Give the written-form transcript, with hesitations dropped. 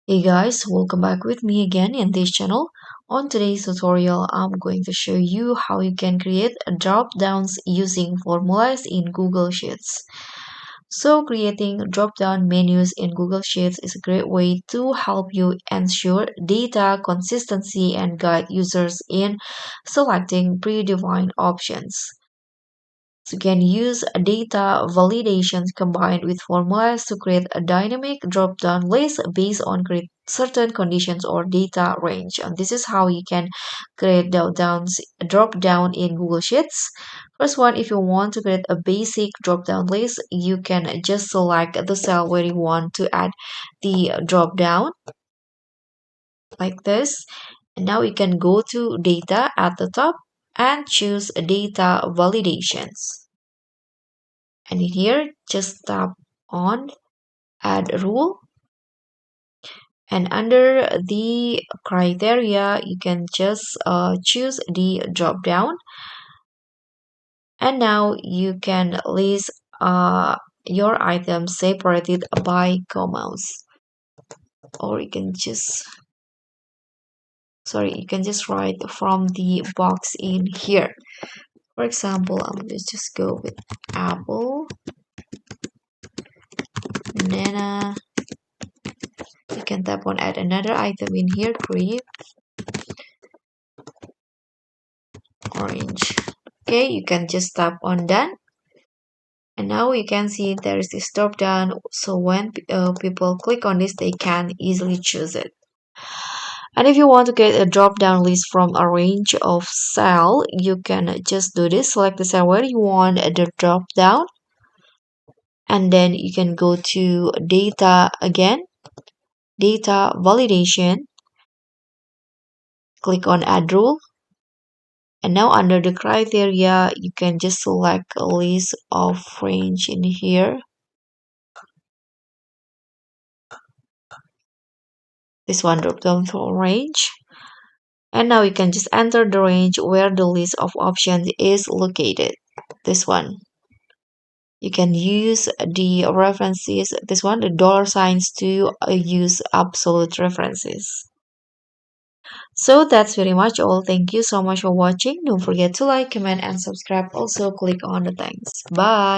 Hey guys, welcome back with me again in this channel. On today's tutorial, I'm going to show you how you can create drop-downs using formulas in Google Sheets. So creating drop-down menus in Google Sheets is a great way to help you ensure data consistency and guide users in selecting predefined options. So you can use data validations combined with formulas to create a dynamic drop-down list based on certain conditions or data range. And this is how you can create drop-down in Google Sheets. First one, if you want to create a basic drop-down list, you can just select the cell where you want to add the drop-down like this. And now you can go to data at the top and choose data validations. And in here, just tap on add rule. And under the criteria, you can just choose the drop down. And now you can list your items separated by commas. Or you can just write from the box in here. For example, let's just go with apple, banana. You can tap on add another item in here, grape, orange. Okay, you can just tap on done. And now you can see there is this drop down. So when people click on this, they can easily choose it. And if you want to get a drop down list from a range of cell, you can just do this. Select the cell where you want the drop down. And then you can go to data again, data validation. Click on add rule. And now under the criteria, you can just select a list of range in here. This one drop down for range. And now you can just enter the range where the list of options is located. This one. You can use the references, this one, the dollar signs to use absolute references. So that's very much all. Thank you so much for watching. Don't forget to like, comment, and subscribe. Also click on the thanks. Bye.